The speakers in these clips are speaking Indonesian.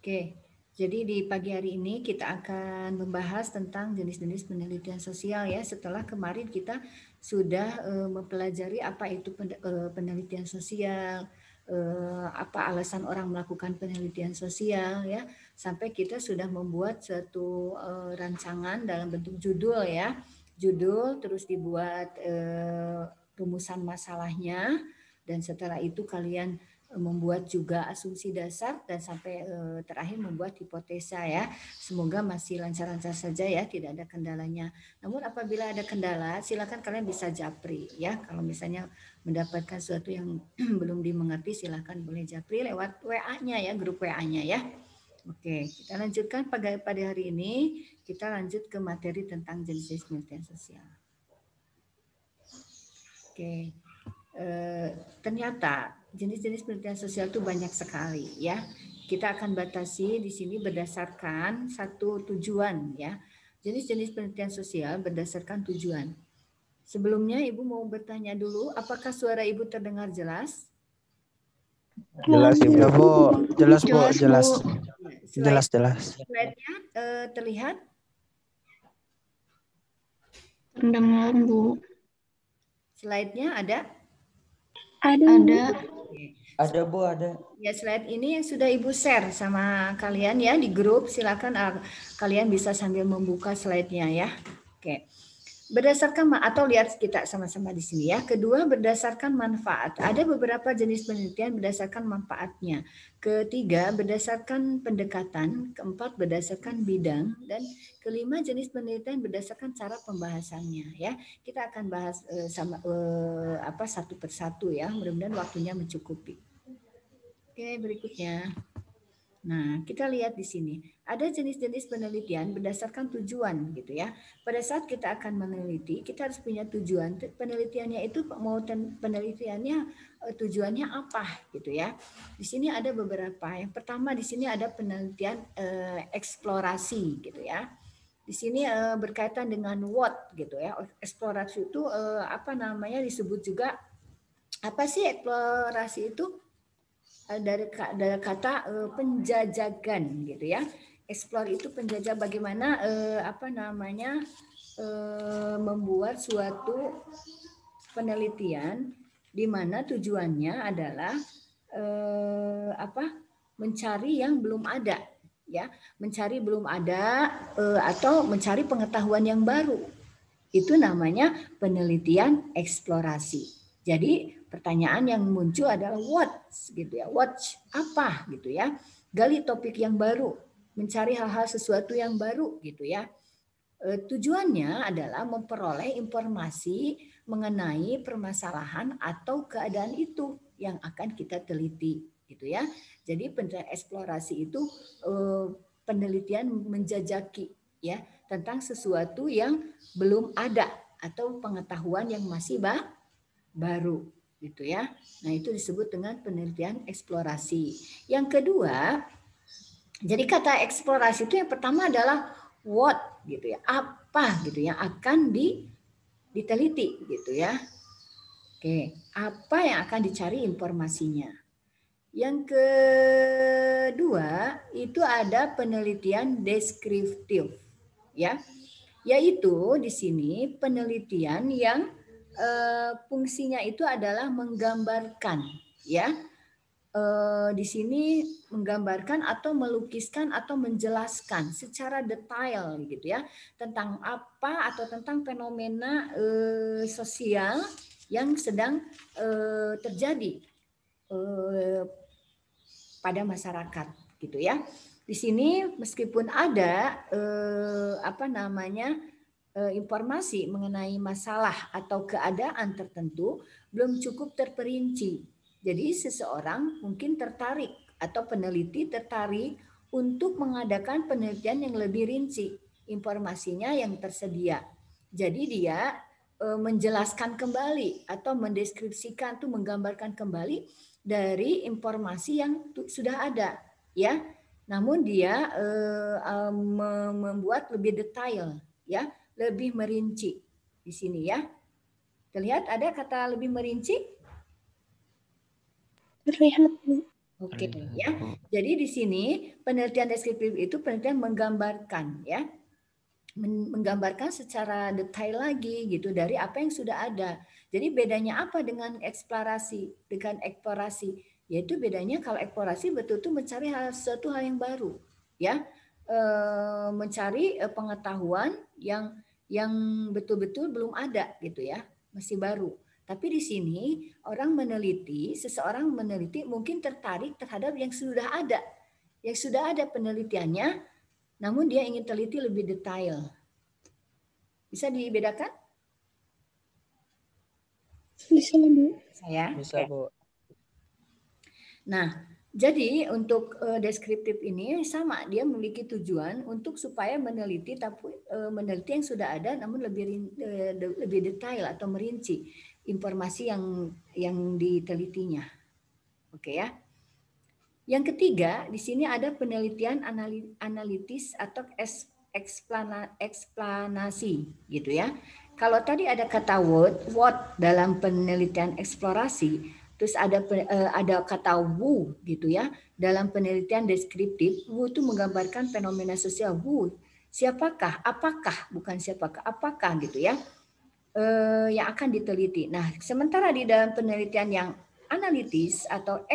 Oke, jadi di pagi hari ini kita akan membahas tentang jenis-jenis penelitian sosial ya. Setelah kemarin kita sudah mempelajari apa itu penelitian sosial, apa alasan orang melakukan penelitian sosial ya, sampai kita sudah membuat suatu rancangan dalam bentuk judul ya. Judul terus dibuat rumusan masalahnya, dan setelah itu kalian membuat juga asumsi dasar dan sampai terakhir membuat hipotesa ya. Semoga masih lancar-lancar saja ya, tidak ada kendalanya. Namun apabila ada kendala, silakan kalian bisa japri ya. Kalau misalnya mendapatkan sesuatu yang belum dimengerti, silakan boleh japri lewat WA-nya ya, grup WA-nya ya. Oke, kita lanjutkan pada hari ini. Kita lanjut ke materi tentang jenis-jenis penelitian sosial. Oke. Ternyata jenis-jenis penelitian sosial itu banyak sekali ya. Kita akan batasi di sini berdasarkan satu tujuan ya. Jenis-jenis penelitian sosial berdasarkan tujuan. Sebelumnya Ibu mau bertanya dulu, apakah suara Ibu terdengar jelas? Jelas Ibu. Ya, Bu. Jelas, Bu. Jelas. Jelas. Jelas. Slide-nya terlihat? Terdengar, Bu. Slide-nya ada? Ada. Ada Bu, ada. Ya, slide ini yang sudah Ibu share sama kalian ya di grup. Silakan kalian bisa sambil membuka slide-nya ya. Oke. Berdasarkan atau lihat kita sama-sama di sini ya. Kedua, berdasarkan manfaat. Ada beberapa jenis penelitian berdasarkan manfaatnya. Ketiga, berdasarkan pendekatan. Keempat, berdasarkan bidang. Dan kelima, jenis penelitian berdasarkan cara pembahasannya ya. Kita akan bahas satu persatu ya. Mudah-mudahan waktunya mencukupi. Oke, berikutnya. Nah, kita lihat di sini. Ada jenis-jenis penelitian berdasarkan tujuan gitu ya. Pada saat kita akan meneliti, kita harus punya tujuan. Penelitiannya itu penelitiannya tujuannya apa gitu ya. Di sini ada beberapa. Yang pertama di sini ada penelitian eksplorasi gitu ya. Di sini berkaitan dengan what gitu ya. Eksplorasi itu disebut juga apa sih eksplorasi itu? Dari kata penjajakan gitu ya. Explore itu penjajah, bagaimana membuat suatu penelitian di mana tujuannya adalah mencari yang belum ada ya, mencari belum ada atau mencari pengetahuan yang baru. Itu namanya penelitian eksplorasi. Jadi pertanyaan yang muncul adalah what gitu ya, what apa gitu ya, gali topik yang baru, mencari hal-hal sesuatu yang baru gitu ya. Tujuannya adalah memperoleh informasi mengenai permasalahan atau keadaan itu yang akan kita teliti gitu ya. Jadi penelitian eksplorasi itu penelitian menjajaki ya tentang sesuatu yang belum ada atau pengetahuan yang masih baru gitu ya. Nah, itu disebut dengan penelitian eksplorasi. Yang kedua, jadi kata eksplorasi itu yang pertama adalah what gitu ya, apa gitu yang akan diteliti gitu ya. Oke, apa yang akan dicari informasinya. Yang kedua itu ada penelitian deskriptif ya, yaitu di sini penelitian yang fungsinya itu adalah menggambarkan ya. Di sini menggambarkan atau melukiskan atau menjelaskan secara detail gitu ya tentang apa atau tentang fenomena sosial yang sedang terjadi pada masyarakat gitu ya. Di sini meskipun ada informasi mengenai masalah atau keadaan tertentu belum cukup terperinci. Jadi seseorang mungkin tertarik atau peneliti tertarik untuk mengadakan penelitian yang lebih rinci, informasinya yang tersedia. Jadi dia menjelaskan kembali atau mendeskripsikan tuh, menggambarkan kembali dari informasi yang sudah ada ya. Namun dia membuat lebih detail ya, lebih merinci di sini ya. Terlihat ada kata lebih merinci? Terlihat, Bu. Oke, ya. Jadi di sini penelitian deskriptif itu penelitian menggambarkan, ya, menggambarkan secara detail lagi gitu dari apa yang sudah ada. Jadi bedanya apa dengan eksplorasi? Dengan eksplorasi, yaitu bedanya kalau eksplorasi betul-betul mencari suatu hal yang baru, ya, mencari pengetahuan yang betul-betul belum ada gitu ya, masih baru. Tapi di sini seseorang meneliti mungkin tertarik terhadap yang sudah ada penelitiannya, namun dia ingin teliti lebih detail. Bisa dibedakan? Bisa, Bu. Saya. Bisa, Bu. Nah, jadi untuk deskriptif ini sama, dia memiliki tujuan untuk supaya meneliti yang sudah ada, namun lebih detail atau merinci informasi yang ditelitinya. Oke ya. Yang ketiga, di sini ada penelitian analitis atau eksplanasi gitu ya. Kalau tadi ada kata what dalam penelitian eksplorasi, terus ada kata who gitu ya. Dalam penelitian deskriptif, who itu menggambarkan fenomena sosial. Who, siapakah, apakah, bukan siapakah, apakah gitu ya, yang akan diteliti. Nah, sementara di dalam penelitian yang analitis atau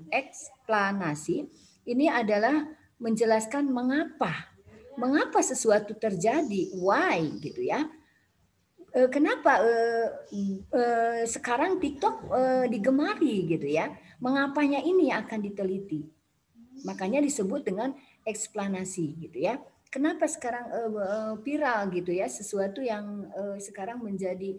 eksplanasi, ini adalah menjelaskan mengapa sesuatu terjadi, why gitu ya. Kenapa sekarang TikTok digemari gitu ya? Mengapanya ini yang akan diteliti. Makanya disebut dengan eksplanasi gitu ya. Kenapa sekarang viral gitu ya, sesuatu yang sekarang menjadi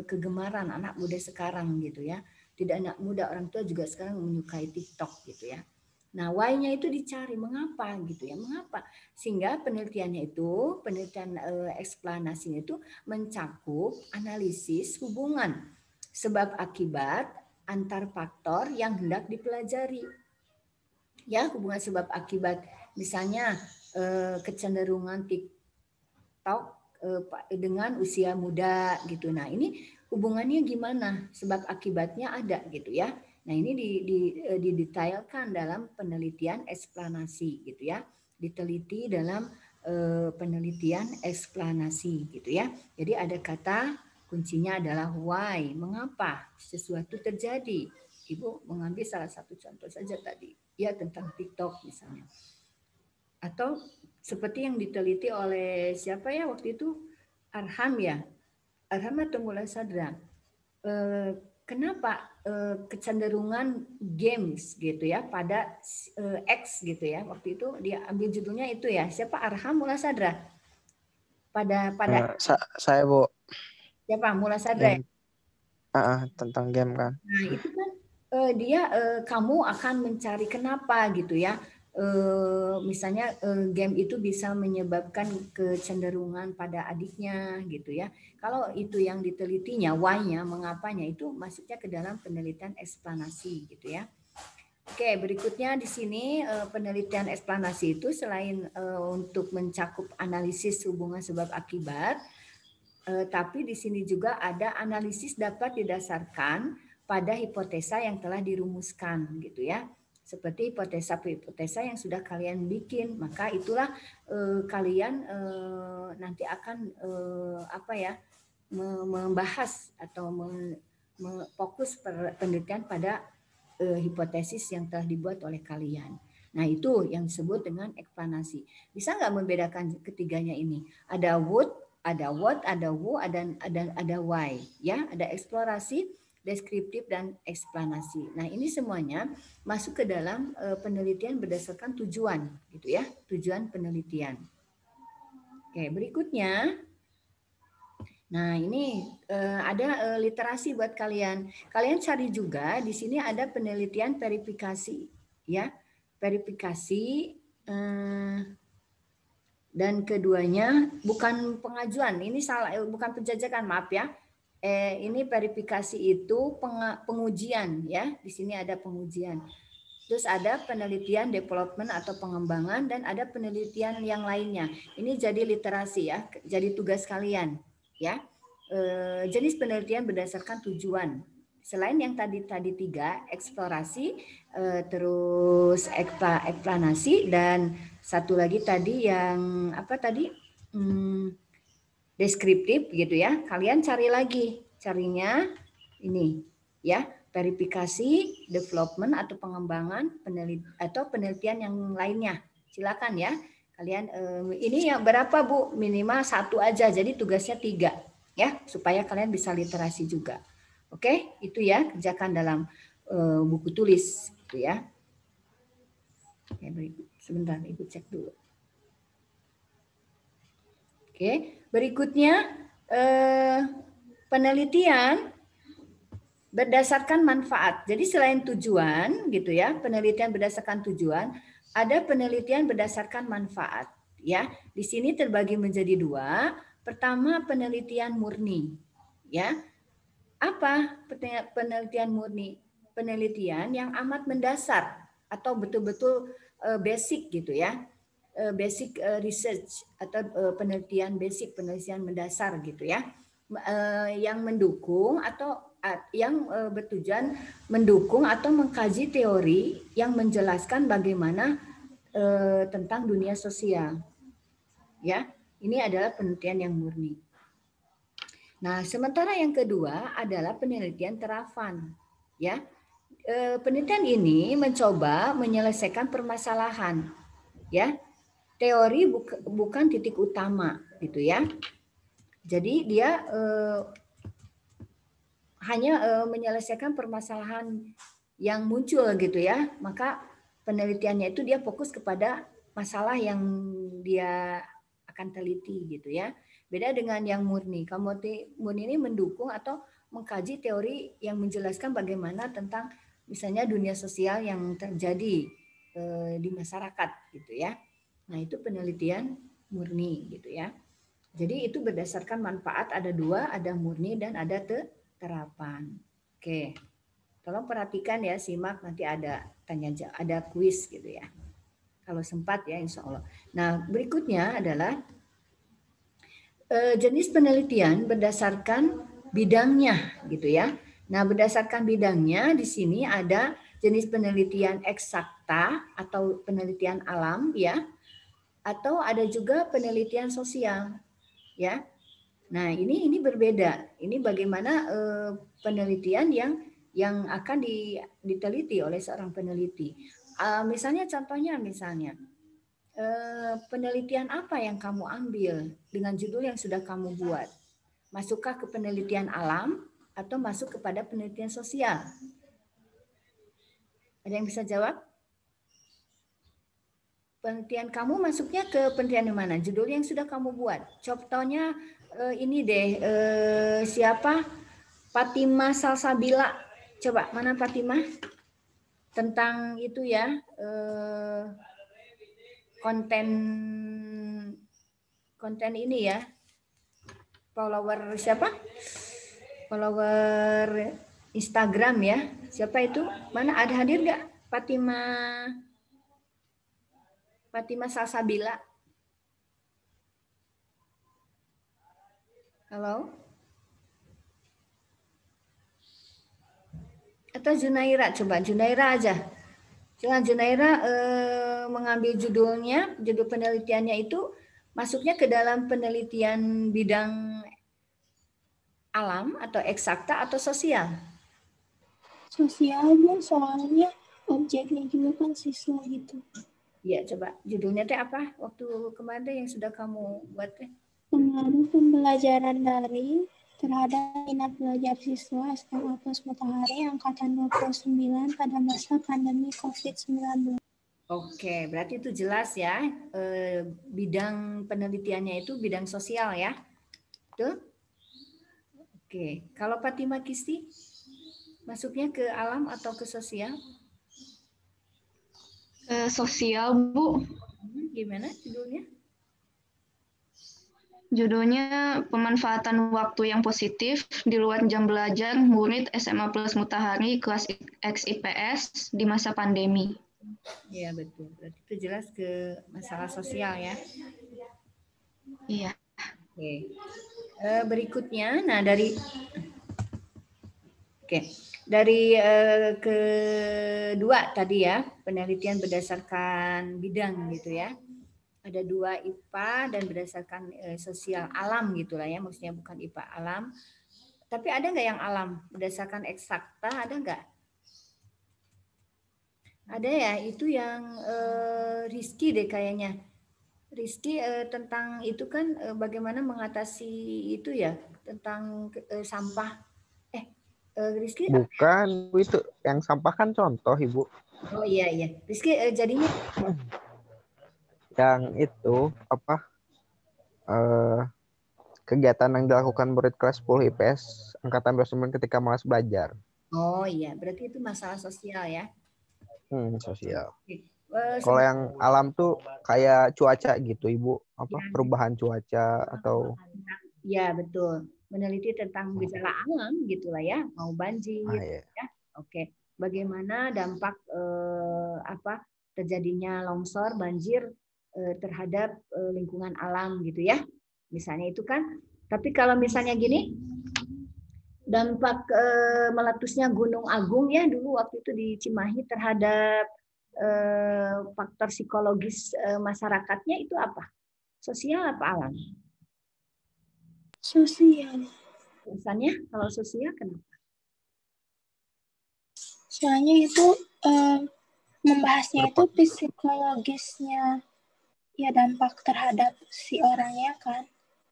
kegemaran anak muda sekarang gitu ya. Tidak anak muda, orang tua juga sekarang menyukai TikTok gitu ya. Nah, why-nya itu dicari mengapa gitu ya, mengapa, sehingga penelitian eksplanasinya itu mencakup analisis hubungan sebab akibat antar faktor yang hendak dipelajari. Ya, hubungan sebab akibat, misalnya kecenderungan TikTok dengan usia muda gitu. Nah, ini hubungannya gimana? Sebab akibatnya ada gitu ya. Nah, ini didetailkan dalam penelitian eksplanasi gitu ya. Diteliti dalam penelitian eksplanasi gitu ya. Jadi ada kata kuncinya adalah why, mengapa sesuatu terjadi. Ibu mengambil salah satu contoh saja tadi, ya tentang TikTok misalnya. Atau seperti yang diteliti oleh siapa ya waktu itu, Arham ya, Arham atau Mulai Sadra. Kenapa kecenderungan games gitu ya pada X gitu ya, waktu itu dia ambil judulnya itu ya, siapa, Arham Mulai Sadra pada saya Bu. Siapa, Mulai Sadra ya? Tentang game kan. Nah itu kan dia kamu akan mencari kenapa gitu ya. Misalnya game itu bisa menyebabkan kecenderungan pada adiknya gitu ya. Kalau itu yang ditelitinya, why-nya, mengapanya, itu masuknya ke dalam penelitian eksplanasi gitu ya. Oke, berikutnya di sini penelitian eksplanasi itu selain untuk mencakup analisis hubungan sebab akibat, tapi di sini juga ada analisis dapat didasarkan pada hipotesa yang telah dirumuskan gitu ya. Seperti hipotesa yang sudah kalian bikin, maka itulah kalian nanti akan membahas atau fokus penelitian pada hipotesis yang telah dibuat oleh kalian. Nah, itu yang disebut dengan eksplanasi. Bisa nggak membedakan ketiganya ini? Ada what, ada who, ada why, ya, ada eksplorasi, deskriptif, dan eksplanasi. Nah, ini semuanya masuk ke dalam penelitian berdasarkan tujuan, gitu ya, tujuan penelitian. Oke, berikutnya. Nah, ini ada literasi buat kalian. Kalian cari juga di sini ada penelitian verifikasi, ya, verifikasi. Dan keduanya bukan pengajuan, ini salah, bukan penjajakan, maaf ya. Ini verifikasi itu pengujian ya. Di sini ada pengujian. Terus ada penelitian development atau pengembangan, dan ada penelitian yang lainnya. Ini jadi literasi ya, jadi tugas kalian ya. Jenis penelitian berdasarkan tujuan Selain yang tadi 3, eksplorasi, terus eksplanasi, dan satu lagi tadi yang apa tadi? Deskriptif gitu ya. Kalian cari lagi, carinya ini ya, verifikasi, development atau pengembangan, penelitian yang lainnya. Silakan ya. Kalian ini yang berapa Bu? Minimal 1 aja. Jadi tugasnya 3 ya, supaya kalian bisa literasi juga. Oke, itu ya, kerjakan dalam buku tulis gitu ya. Oke, sebentar Ibu cek dulu. Oke, berikutnya penelitian berdasarkan manfaat. Jadi selain tujuan gitu ya, penelitian berdasarkan tujuan, ada penelitian berdasarkan manfaat ya. Di sini terbagi menjadi 2. Pertama, penelitian murni ya. Apa penelitian murni? Penelitian yang amat mendasar atau betul-betul basic gitu ya. Basic research atau penelitian basic, penelitian mendasar gitu ya. Yang mendukung atau yang bertujuan mendukung atau mengkaji teori yang menjelaskan bagaimana tentang dunia sosial. Ya, ini adalah penelitian yang murni. Nah, sementara yang kedua adalah penelitian terafan. Ya, penelitian ini mencoba menyelesaikan permasalahan. Ya, teori bukan titik utama, gitu ya. Jadi dia hanya menyelesaikan permasalahan yang muncul, gitu ya. Maka penelitiannya itu dia fokus kepada masalah yang dia akan teliti, gitu ya. Beda dengan yang murni. Murni ini mendukung atau mengkaji teori yang menjelaskan bagaimana tentang misalnya dunia sosial yang terjadi di masyarakat gitu ya. Nah, itu penelitian murni gitu ya. Jadi itu berdasarkan manfaat, ada 2, ada murni dan ada terapan. Oke. Tolong perhatikan ya, simak, nanti ada tanya jawab, ada kuis gitu ya. Kalau sempat ya, insya Allah. Nah, berikutnya adalah jenis penelitian berdasarkan bidangnya gitu ya. Nah, berdasarkan bidangnya di sini ada jenis penelitian eksakta atau penelitian alam ya, atau ada juga penelitian sosial ya. Nah, ini berbeda. Ini bagaimana penelitian yang akan diteliti oleh seorang peneliti. Misalnya contohnya penelitian apa yang kamu ambil dengan judul yang sudah kamu buat? Masukkah ke penelitian alam atau masuk kepada penelitian sosial? Ada yang bisa jawab? Penelitian kamu masuknya ke penelitian yang mana? Judul yang sudah kamu buat. Contohnya ini deh, siapa? Fatima Salsabila. Coba, mana Fatima? Tentang itu ya, konten ini ya, follower siapa? Follower Instagram ya. Siapa itu? Mana, ada hadir nggak? Fatima Salsabila. Halo? Atau Junaira? Coba Junaira aja. Jangan Junaira mengambil judulnya, judul penelitiannya itu masuknya ke dalam penelitian bidang alam atau eksakta atau sosial? Sosial, Bu, soalnya objeknya juga kan siswa gitu. Iya, coba judulnya teh apa? Waktu kemarin yang sudah kamu buat teh? Pengaruh pembelajaran daring terhadap minat belajar siswa SMA Plus Matahari Angkatan 29 pada masa pandemi COVID-19. Oke, berarti itu jelas ya. Bidang penelitiannya itu bidang sosial ya. Betul? Oke, kalau Fatima Kisti masuknya ke alam atau ke sosial? Sosial, Bu. Gimana judulnya? Judulnya pemanfaatan waktu yang positif di luar jam belajar murid SMA Plus Matahari kelas XIPS di masa pandemi. Iya, betul. Berarti itu jelas ke masalah sosial ya. Iya. Oke. Berikutnya, nah Oke, dari kedua tadi ya, penelitian berdasarkan bidang gitu ya. Ada 2 IPA dan berdasarkan sosial alam gitulah ya, maksudnya bukan IPA alam. Tapi ada nggak yang alam berdasarkan eksakta, ada nggak? Ada ya, itu yang Rizky deh kayaknya. Rizky tentang itu kan bagaimana mengatasi itu ya, tentang sampah. Rizky, Bukan, Bu, itu yang sampah kan contoh, Ibu. oh iya. Rizky jadinya Yang itu apa? Kegiatan yang dilakukan murid kelas 10 IPS angkatan 29 ketika malas belajar. oh iya, berarti itu masalah sosial ya. Sosial. Eh, Kalau yang alam tuh kayak cuaca gitu, Ibu. Apa Ya. perubahan cuaca atau Ya betul, meneliti tentang gejala alam gitulah ya, mau banjir, iya. ya. Oke, bagaimana dampak terjadinya longsor, banjir terhadap lingkungan alam gitu ya, misalnya itu kan. Tapi kalau misalnya gini, dampak meletusnya Gunung Agung ya dulu waktu itu di Cimahi terhadap faktor psikologis masyarakatnya itu apa? Sosial apa alam? Sosial. Alasannya kalau sosial kenapa? Soalnya itu membahasnya itu psikologisnya, ya dampak terhadap si orangnya kan.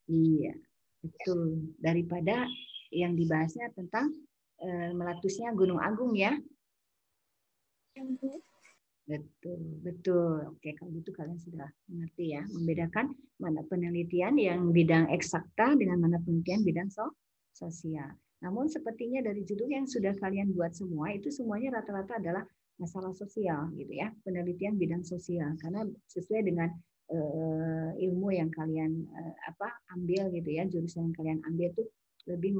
Iya, betul. Daripada yang dibahasnya tentang meletusnya Gunung Agung ya. Betul. Oke, kalau gitu kalian sudah mengerti ya, membedakan mana penelitian yang bidang eksakta dengan mana penelitian bidang sosial. Namun sepertinya dari judul yang sudah kalian buat semua, itu semuanya rata-rata adalah masalah sosial gitu ya, penelitian bidang sosial, karena sesuai dengan ilmu yang kalian ambil gitu ya, jurusan yang kalian ambil itu lebih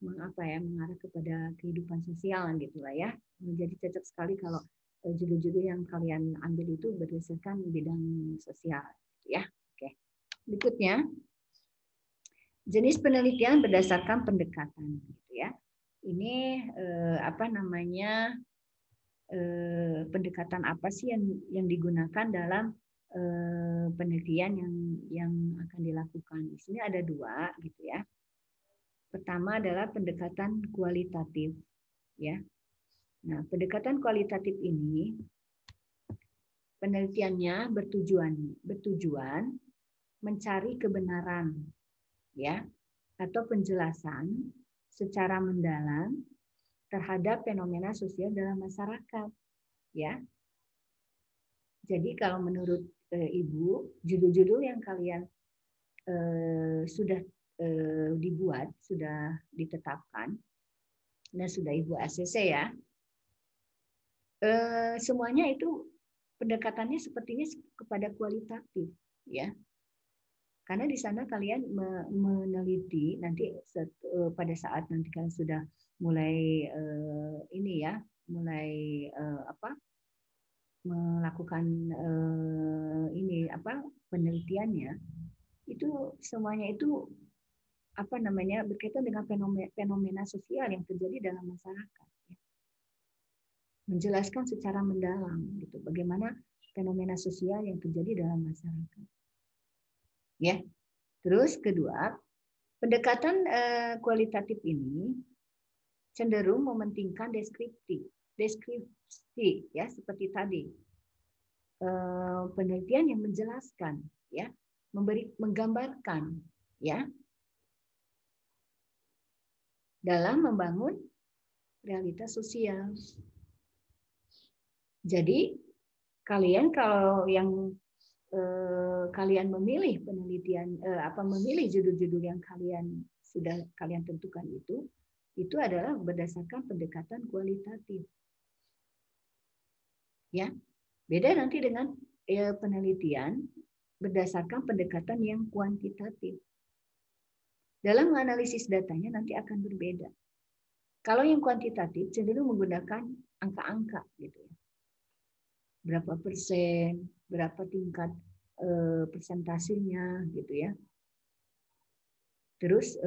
mengarah kepada kehidupan sosial gitulah ya. Jadi cocok sekali kalau judul-judul yang kalian ambil itu berdasarkan bidang sosial ya. Oke. Berikutnya jenis penelitian berdasarkan pendekatan gitu ya. Ini pendekatan apa sih yang digunakan dalam penelitian yang akan dilakukan. Di sini ada 2 gitu ya. Pertama adalah pendekatan kualitatif ya. Nah, pendekatan kualitatif ini penelitiannya bertujuan mencari kebenaran ya atau penjelasan secara mendalam terhadap fenomena sosial dalam masyarakat ya. Jadi kalau menurut Ibu, judul-judul yang kalian sudah dibuat, sudah ditetapkan dan sudah Ibu ACC ya, semuanya itu pendekatannya sepertinya kepada kualitatif ya, karena di sana kalian meneliti nanti pada saat nanti kalian sudah mulai melakukan penelitiannya, itu semuanya itu berkaitan dengan fenomena sosial yang terjadi dalam masyarakat. Menjelaskan secara mendalam gitu bagaimana fenomena sosial yang terjadi dalam masyarakat. Ya. Terus kedua, pendekatan kualitatif ini cenderung mementingkan deskripsi ya, seperti tadi. Penelitian yang menjelaskan ya, menggambarkan ya, dalam membangun realitas sosial. Jadi kalian kalau yang kalian memilih penelitian memilih judul-judul yang sudah kalian tentukan itu adalah berdasarkan pendekatan kualitatif. Ya. Beda nanti dengan penelitian berdasarkan pendekatan yang kuantitatif. Dalam menganalisis datanya nanti akan berbeda. Kalau yang kuantitatif cenderung menggunakan angka-angka gitu ya. Berapa persen, berapa tingkat persentasenya gitu ya. Terus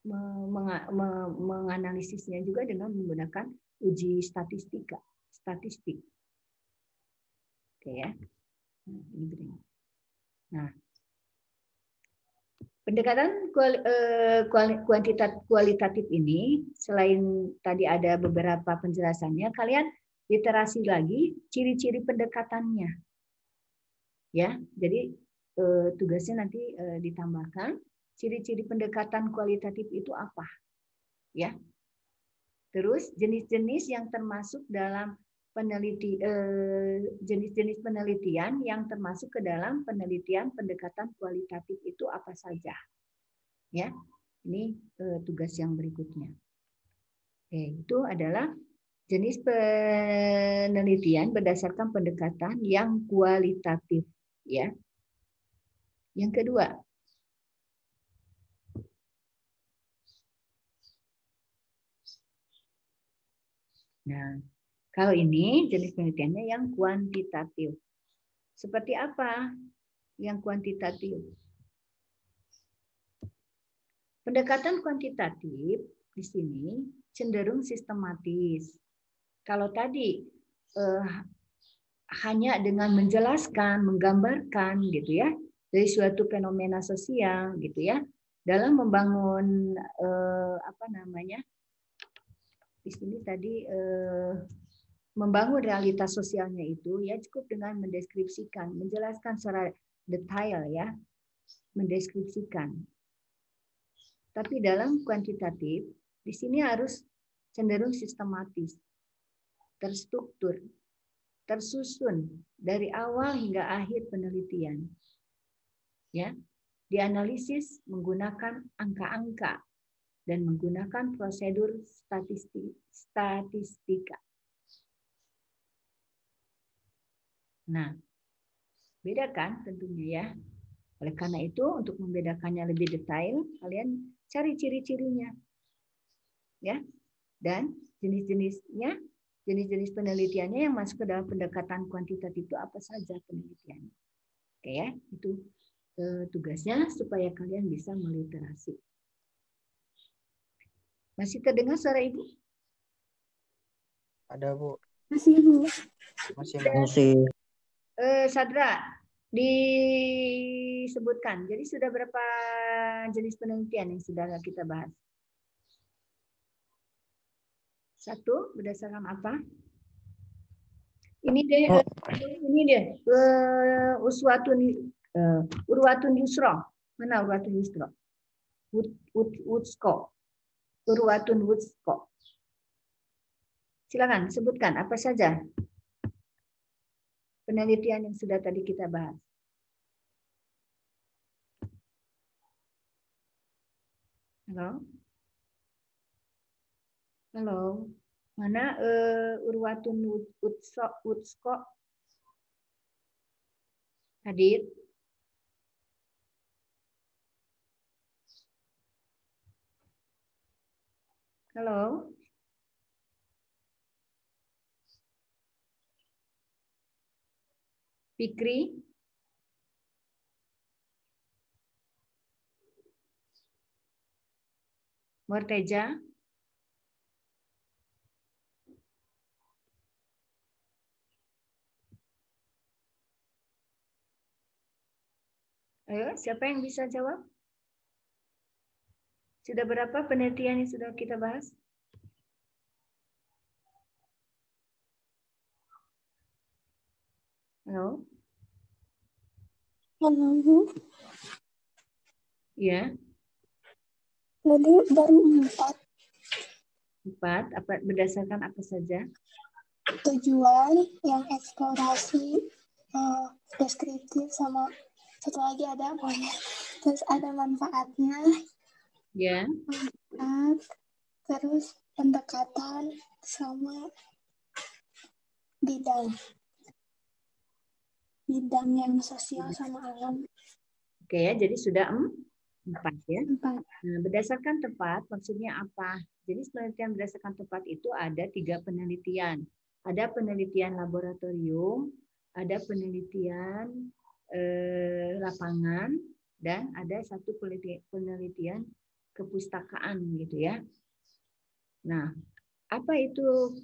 menganalisisnya juga dengan menggunakan uji statistik. Oke ya. Nah, pendekatan kualitatif ini, selain tadi ada beberapa penjelasannya, kalian literasi lagi ciri-ciri pendekatannya. Ya, jadi tugasnya nanti ditambahkan ciri-ciri pendekatan kualitatif itu apa, ya. Terus jenis-jenis yang termasuk dalam jenis-jenis penelitian yang termasuk ke dalam penelitian pendekatan kualitatif itu apa saja, ya. Ini tugas yang berikutnya. Oke, itu adalah jenis penelitian berdasarkan pendekatan yang kualitatif, ya. Yang kedua, nah, kalau ini jenis penelitiannya yang kuantitatif. Seperti apa yang kuantitatif? Pendekatan kuantitatif di sini cenderung sistematis. Kalau tadi hanya dengan menjelaskan, menggambarkan gitu ya, dari suatu fenomena sosial gitu ya, dalam membangun di sini tadi membangun realitas sosialnya itu ya cukup dengan mendeskripsikan, menjelaskan secara detail ya, mendeskripsikan. Tapi dalam kuantitatif di sini harus cenderung sistematis, terstruktur, tersusun dari awal hingga akhir penelitian. Ya, dianalisis menggunakan angka-angka dan menggunakan prosedur statistika. Nah, bedakan tentunya ya. Oleh karena itu, untuk membedakannya lebih detail, kalian cari ciri-cirinya. Ya. Dan jenis-jenisnya, jenis-jenis penelitiannya yang masuk ke dalam pendekatan kuantitatif itu apa saja penelitiannya. Oke ya, itu tugasnya supaya kalian bisa meliterasi. Masih terdengar suara Ibu? Ada, Bu. Masih, Bu. Masih. Sadra, disebutkan. Jadi sudah berapa jenis penelitian yang sudah kita bahas? Satu, berdasarkan apa? Ini deh, Urwatun Yusro. Mana Urwatun Yusro? Woodsko. Urwatun Woodsko. Silakan sebutkan apa saja penelitian yang sudah tadi kita bahas. Halo? Halo? Mana Urwatun Woodsko? Hadir? Halo? Fikri? Morteja? Ayo, siapa yang bisa jawab? Sudah berapa penelitian yang sudah kita bahas? Halo? Halo, Bu. Iya. Tadi baru 4. 4. Berdasarkan apa saja? Tujuan yang eksplorasi, deskriptif, sama satu lagi ada apanya. Terus ada manfaatnya. Ya. Manfaat, terus pendekatan sama bidang yang sosial sama alam. Oke ya, jadi sudah 4 ya. 4. Nah, berdasarkan tempat maksudnya apa? Jadi penelitian berdasarkan tempat itu ada 3 penelitian. Ada penelitian laboratorium, ada penelitian lapangan, dan ada satu penelitian kepustakaan gitu ya. Nah, apa itu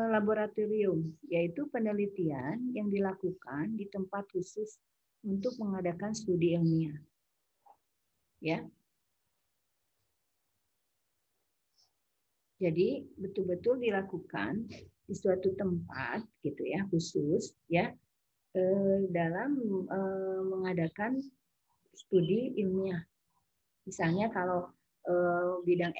laboratorium? Yaitu penelitian yang dilakukan di tempat khusus untuk mengadakan studi ilmiah. Ya. Jadi betul-betul dilakukan di suatu tempat gitu ya khusus ya dalam mengadakan studi ilmiah. Misalnya kalau bidang